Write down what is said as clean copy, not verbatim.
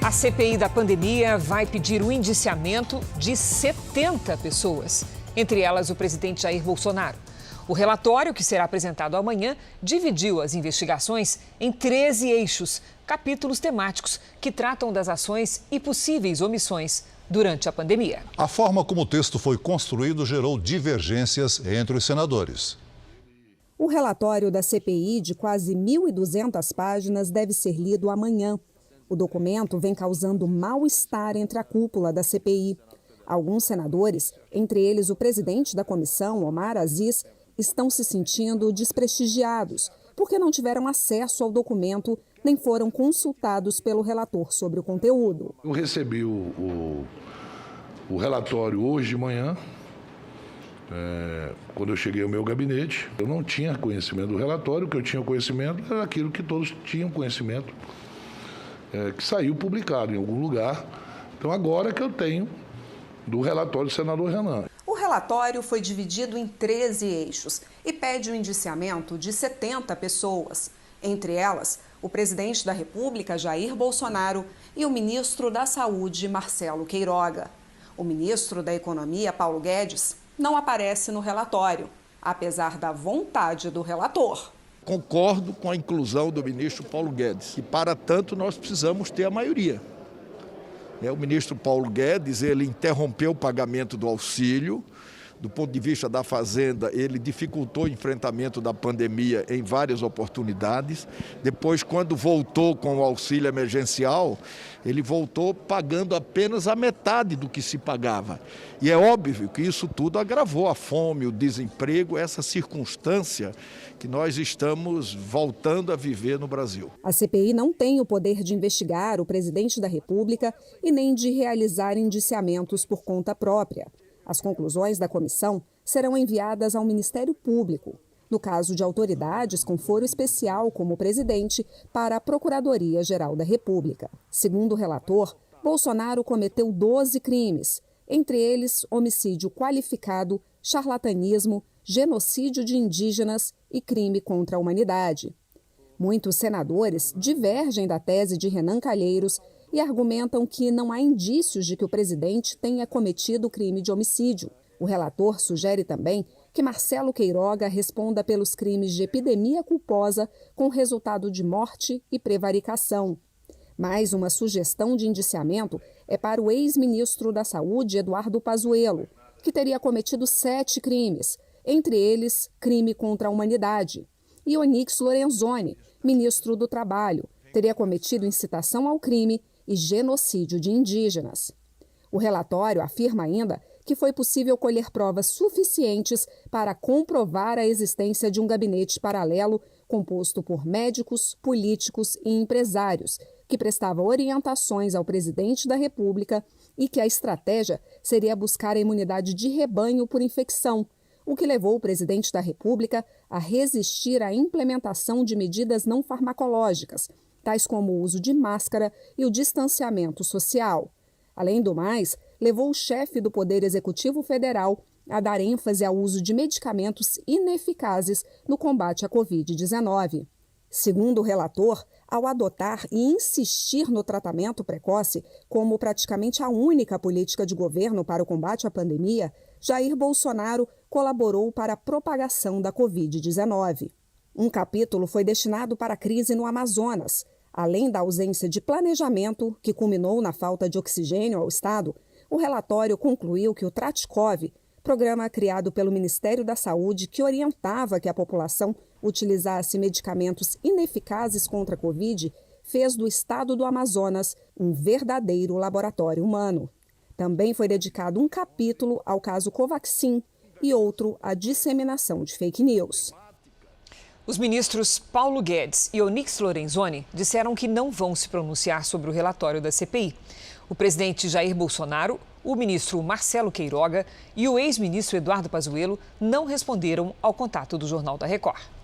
A CPI da pandemia vai pedir o indiciamento de 70 pessoas, entre elas o presidente Jair Bolsonaro. O relatório, que será apresentado amanhã, dividiu as investigações em 13 eixos, capítulos temáticos que tratam das ações e possíveis omissões durante a pandemia. A forma como o texto foi construído gerou divergências entre os senadores. O relatório da CPI, de quase 1.200 páginas, deve ser lido amanhã. O documento vem causando mal-estar entre a cúpula da CPI. Alguns senadores, entre eles o presidente da comissão, Omar Aziz, estão se sentindo desprestigiados porque não tiveram acesso ao documento nem foram consultados pelo relator sobre o conteúdo. Eu recebi o relatório hoje de manhã, quando eu cheguei ao meu gabinete. Eu não tinha conhecimento do relatório, o que eu tinha conhecimento era aquilo que todos tinham conhecimento, que saiu publicado em algum lugar. Então agora que eu tenho do relatório do senador Renan. O relatório foi dividido em 13 eixos e pede o indiciamento de 70 pessoas, entre elas o presidente da República, Jair Bolsonaro, e o ministro da Saúde, Marcelo Queiroga. O ministro da Economia, Paulo Guedes, não aparece no relatório, apesar da vontade do relator. Concordo com a inclusão do ministro Paulo Guedes, e para tanto nós precisamos ter a maioria. O ministro Paulo Guedes, ele interrompeu o pagamento do auxílio. Do ponto de vista da Fazenda, ele dificultou o enfrentamento da pandemia em várias oportunidades. Depois, quando voltou com o auxílio emergencial, ele voltou pagando apenas a metade do que se pagava. E é óbvio que isso tudo agravou a fome, o desemprego, essa circunstância que nós estamos voltando a viver no Brasil. A CPI não tem o poder de investigar o presidente da República e nem de realizar indiciamentos por conta própria. As conclusões da comissão serão enviadas ao Ministério Público, no caso de autoridades com foro especial, como o presidente, para a Procuradoria-Geral da República. Segundo o relator, Bolsonaro cometeu 12 crimes, entre eles homicídio qualificado, charlatanismo, genocídio de indígenas e crime contra a humanidade. Muitos senadores divergem da tese de Renan Calheiros e argumentam que não há indícios de que o presidente tenha cometido o crime de homicídio. O relator sugere também que Marcelo Queiroga responda pelos crimes de epidemia culposa com resultado de morte e prevaricação. Mais uma sugestão de indiciamento é para o ex-ministro da Saúde, Eduardo Pazuello, que teria cometido 7 crimes, entre eles crime contra a humanidade. E Onyx Lorenzoni, ministro do Trabalho, teria cometido incitação ao crime e genocídio de indígenas. O relatório afirma ainda que foi possível colher provas suficientes para comprovar a existência de um gabinete paralelo composto por médicos, políticos e empresários, que prestava orientações ao presidente da República e que a estratégia seria buscar a imunidade de rebanho por infecção, o que levou o presidente da República a resistir à implementação de medidas não farmacológicas, tais como o uso de máscara e o distanciamento social. Além do mais, levou o chefe do Poder Executivo Federal a dar ênfase ao uso de medicamentos ineficazes no combate à Covid-19. Segundo o relator, ao adotar e insistir no tratamento precoce como praticamente a única política de governo para o combate à pandemia, Jair Bolsonaro colaborou para a propagação da Covid-19. Um capítulo foi destinado para a crise no Amazonas. Além da ausência de planejamento, que culminou na falta de oxigênio ao Estado, o relatório concluiu que o Tratkov, programa criado pelo Ministério da Saúde que orientava que a população utilizasse medicamentos ineficazes contra a Covid, fez do estado do Amazonas um verdadeiro laboratório humano. Também foi dedicado um capítulo ao caso Covaxin e outro à disseminação de fake news. Os ministros Paulo Guedes e Onyx Lorenzoni disseram que não vão se pronunciar sobre o relatório da CPI. O presidente Jair Bolsonaro, o ministro Marcelo Queiroga e o ex-ministro Eduardo Pazuello não responderam ao contato do Jornal da Record.